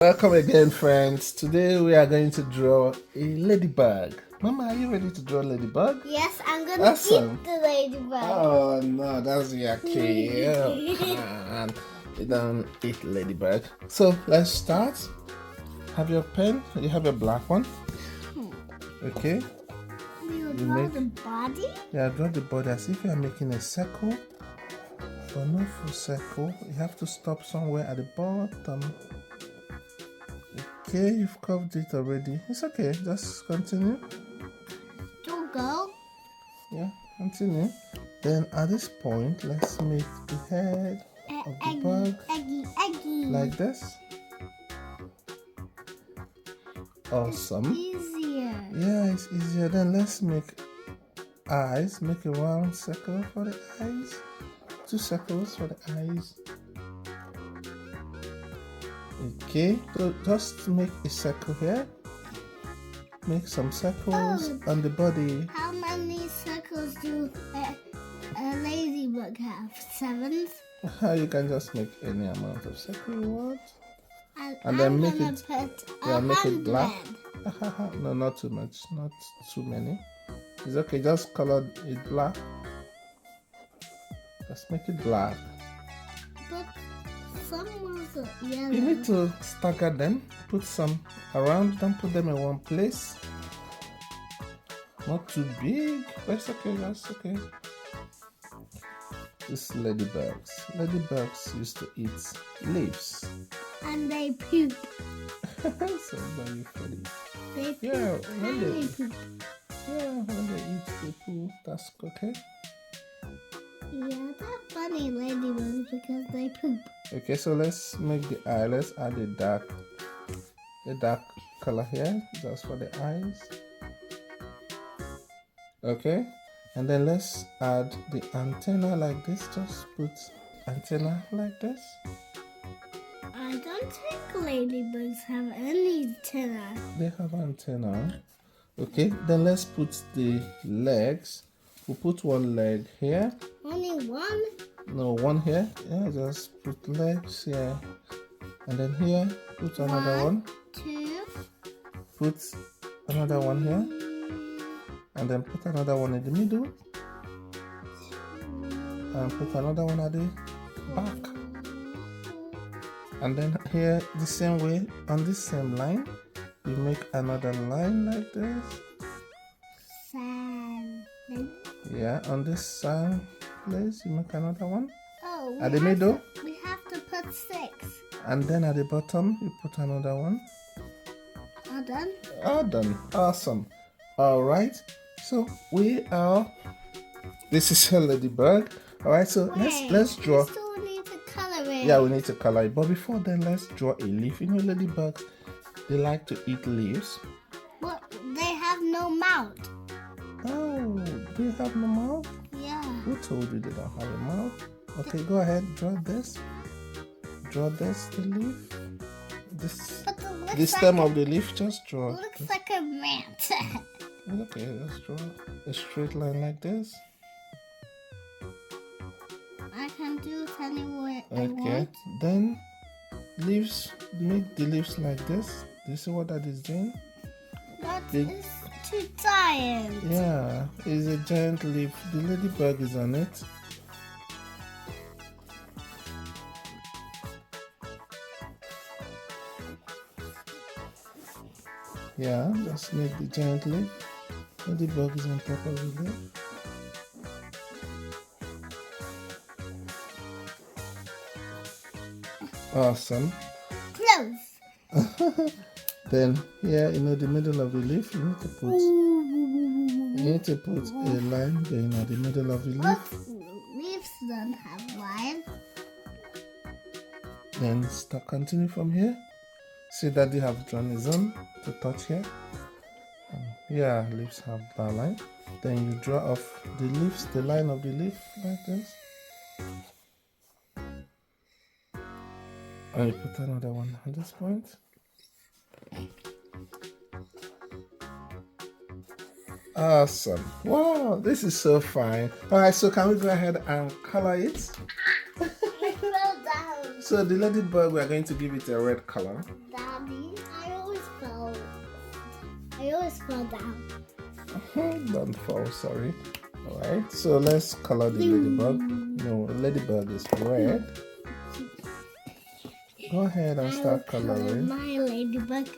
Welcome again, friends. Today we are going to draw a ladybug. Mama, are you ready to draw a ladybug? Yes, I'm going to eat the ladybug. Oh no, that's yucky. Oh, you don't eat ladybug. So let's start. Have your pen? You have a black one? Okay. You draw the body? Yeah, draw the body as if you are making a circle. But not full circle. You have to stop somewhere at the bottom. Okay, you've curved it already. It's okay, just continue. Don't go. Yeah, continue. Then at this point, let's make the head of the bug like this. Awesome. It's easier. Yeah, it's easier. Then let's make eyes. Make a round circle for the eyes. 2 circles for the eyes. Okay, so just make a circle here. Make some circles on the body. How many circles do a ladybug have? 7? You can just make any amount of circle you want. And then make it black. No, not too much, not too many. It's okay, just color it black. Just make it black. But some was yellow. You need to stagger them. Put some around them, put them in one place. Not too big, but it's okay, that's okay. These ladybugs. Ladybugs used to eat leaves. And they poop. So very funny. They poop. Yeah, when they poop. Yeah, when they eat the poo, that's okay. Yeah, they're funny ladybugs because they poop. Okay, so let's make the eye. Let's add a dark color here, just for the eyes. Okay, and then let's add the antenna like this. Just put antenna like this. I don't think ladybugs have any antenna. They have antenna. Okay, then let's put the legs. We'll put one leg here. Only one? No, one here. Yeah, just put legs here. And then here, put another one. 2. Put another one here. And then put another one in the middle. And put another one at the back. And then here, the same way, on this same line, you make another line like this. 7. Yeah, on this side place, you make another one. Oh, at the middle. We have to put 6. And then at the bottom, you put another one. All done? All done. Awesome. All right. So this is a ladybug. All right. So let's draw. We still need to color it. Yeah, we need to color it. But before then, let's draw a leaf. You know, ladybugs, they like to eat leaves. But they have no mouth. Oh, they have no mouth? Yeah. Who told you they don't have a mouth? Okay, go ahead. Draw this. Draw this, the leaf. The stem of the leaf. Just draw. Looks like a rat. Okay, let's draw a straight line like this. I can do it anywhere I Okay, want. then leaves, make the leaves like this. Do you see what that is doing? That is too giant. Yeah, it's a giant leaf. The ladybug is on it. Yeah, just make the giant leaf. Ladybug is on top of the leaf. Awesome. Close. Then here, you know, the middle of the leaf, you need to put a line then at the middle of the leaf. But leaves don't have lines. Then continue from here. See that they have drawn a zone to touch here. Yeah, leaves have that line. Then you draw off the leaves, the line of the leaf like this. And you put another one at this point. Awesome. Wow, this is so fine. Alright, so can we go ahead and color it? Down. So the ladybug, we are going to give it a red color. Down. Daddy, I always fall down. Don't fall, sorry. Alright, so let's color the ladybug. No, ladybug is red. Go ahead and start I will color coloring. my ladybug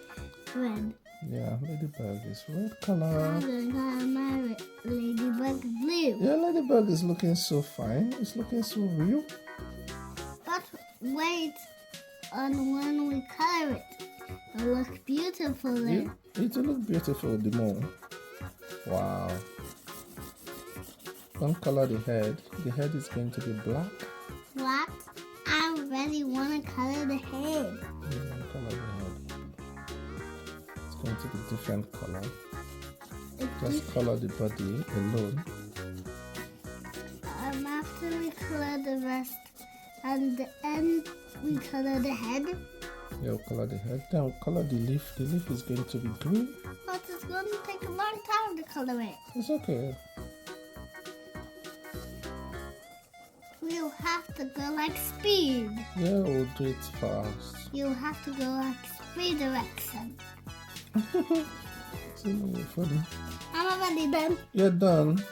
red. Yeah, ladybug is red color. I will color my ladybug blue. Yeah, ladybug is looking so fine. It's looking so real. But wait, on when we color it, it'll look beautiful then. It will look beautiful the more. Wow. Don't color the head. The head is going to be black. What? I really want to color the head. Yeah, color the head. It's going to be different color. Just color the body alone. After we color the rest, and the end we color the head. Yeah, we'll color the head. Then we'll color the leaf. The leaf is going to be green. But it's going to take a long time to color it. It's okay. We'll have to go like speed. Yeah, we'll do it fast. You'll have to go like speed direction. See, you're funny. I'm already done. You're done.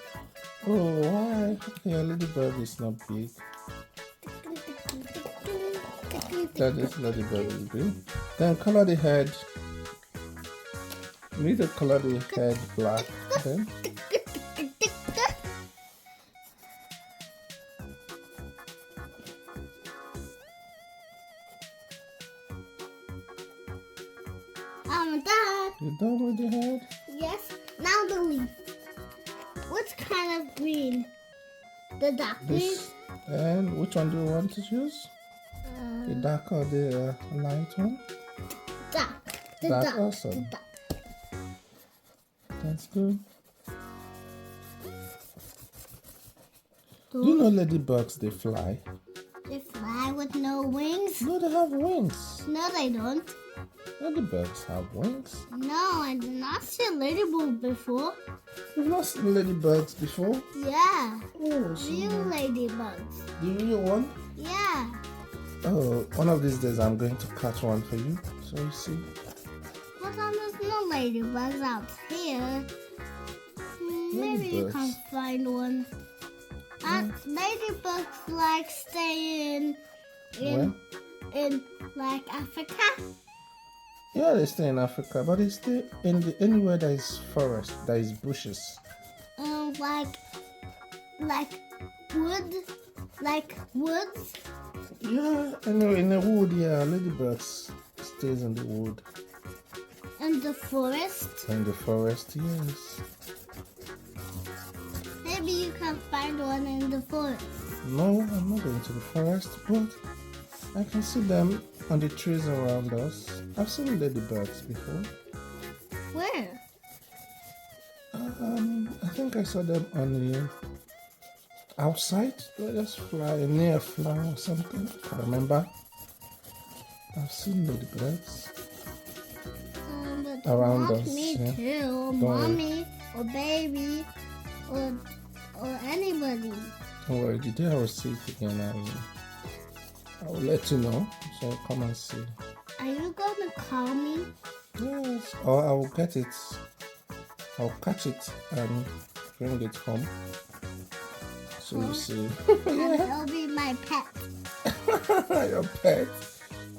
Oh, why? Your ladybug is not big. That is ladybug is big. Then color the head. We need to color the head black. Then I'm done. you're done with the head. Yes. Now the leaf. What kind of green? The dark green? This and which one do you want to choose? The dark or the light one? Dark. The Dark dark. also. The dark. That's good. Do you know ladybugs, they fly? They fly with no wings? No, they have wings. No, they don't. Ladybugs have wings. No, I did not see a ladybug before. You've not seen ladybugs before? Yeah, Oh, so real ladybugs. the real one? Yeah. Oh, one of these days I'm going to catch one for you. So you see. But there's no ladybugs out here. Maybe you Ladybugs. can find one. Ladybugs like staying Where? in like Africa. Yeah, they stay in Africa, but they stay in anywhere that is forest, that is bushes. Like wood, like woods. Yeah, anyway, in the wood, yeah, ladybugs stays in the wood. In the forest. In the forest, yes. Maybe you can find one in the forest. No, I'm not going to the forest, but I can see them on the trees around us. I've seen ladybugs before. Where? I think I saw them on the outside. They just fly near a flower or something. I can't remember. I've seen ladybugs But around not us. me Yeah. too, or Don't worry. mommy, or baby, or anybody. Don't worry, the day I will see it again, I will let you know. So come and see. Are you gonna call me? Yes, or I will get it. I'll catch it and bring it home. So you see. And he'll be my pet. Your pet.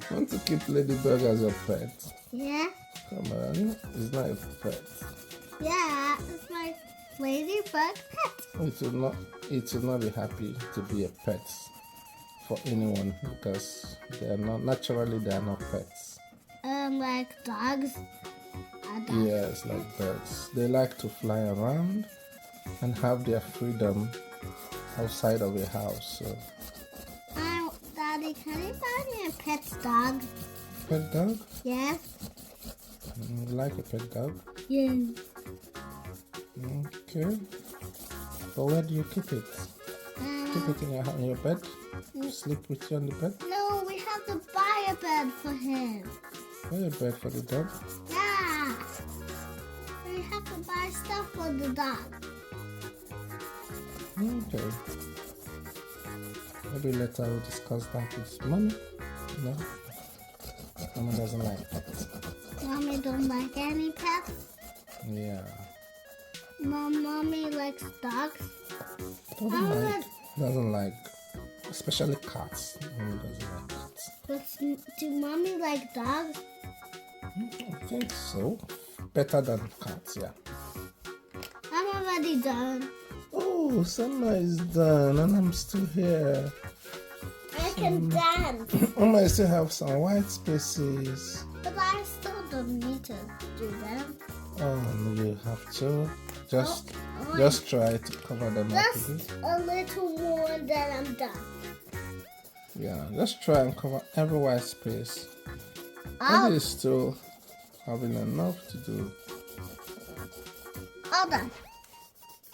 You want to keep Ladybug as your pet? Yeah? Come on, it's not a pet. Yeah, it's my ladybug pet. It will not be happy to be a pet for anyone because they are not pets. Like dogs. Yes, like birds. They like to fly around and have their freedom outside of a house. So. Daddy, can you buy me a pet dog? Pet dog? Yeah? You like a pet dog? Yeah. Okay. But where do you keep it? Keep it in your bed? Sleep with you on the bed? No, we have to buy a bed for him. Buy a bed for the dog? Yeah. We have to buy stuff for the dog. Okay. Maybe later we'll discuss that with mommy. No? Mama doesn't like pets. Mommy don't like any pets. Yeah. Mommy likes dogs. Doesn't like, especially cats. Mommy doesn't like cats. But do mommy like dogs? I think so. Better than cats, yeah. I'm already done. Oh, summer is done and I'm still here. I can dance. I still have some white spaces. But I still don't need to do that. Oh, you have to. Just try to cover them up a Just bit. a little more, then I'm done. Yeah, just try and cover every white space. Oh, Maybe it's still having enough to do. all done.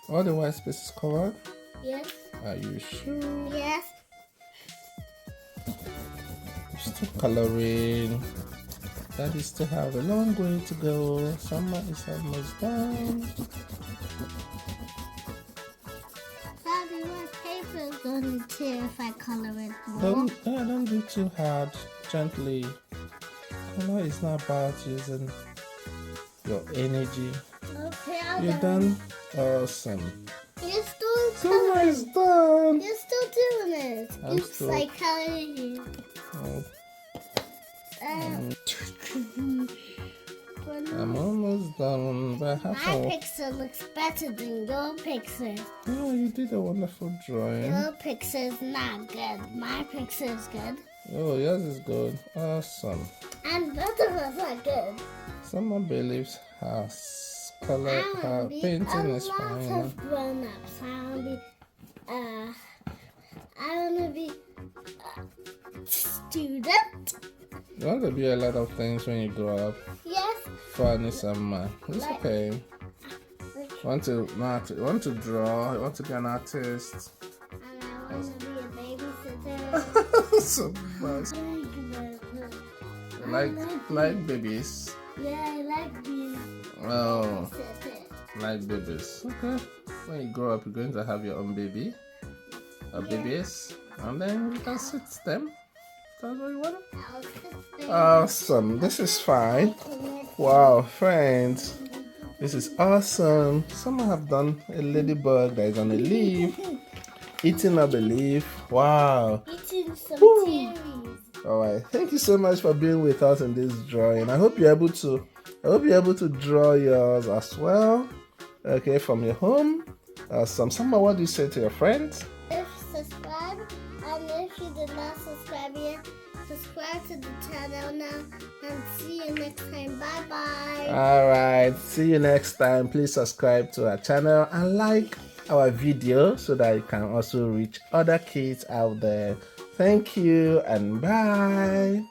All the white spaces covered? Yes. Are you sure? Yes. Still coloring. Daddy still have a long way to go. Summer is almost done. Daddy, my paper is going to tear if I color it more. Don't do too hard. Gently. Color is not about using your energy. Okay, You're I'm done? Awesome. You're still Summer coloring. is done. You're still doing it. I'm It's still- like coloring. Oh, But I'm almost done. But I have my some. picture looks better than your picture. Oh, you did a wonderful drawing. Your picture is not good. My picture is good. Oh, yours is good. Awesome. And both of us are good. Summer believes her color, I her want to be painting a is lot fine. of grown-ups. I want to be a student. You want to be a lot of things when you grow up. Yes. Funny summer. It's Like- okay. Want to draw, you want to be an artist. And I want to be a babysitter. So much. Like babies. Yeah, I like being Oh, a babysitter. like babies. Okay. When you grow up, you're going to have your own baby. Or babies. And then you can sit them. That's what you want. I'll sit there. Awesome. This is fine. Wow, friends. This is awesome. Some have done a ladybug that is on a leaf. Eating up a leaf. Wow. Eating some Woo. cherries. Alright. Thank you so much for being with us in this drawing. I hope you're able to draw yours as well. Okay, from your home. Summer, what do you say to your friends? If subscribe, and if you did not subscribe yet, subscribe to the channel now, and see you next time. Bye bye. Alright, see you next time. Please subscribe to our channel and like our video so that you can also reach other kids out there. Thank you and bye.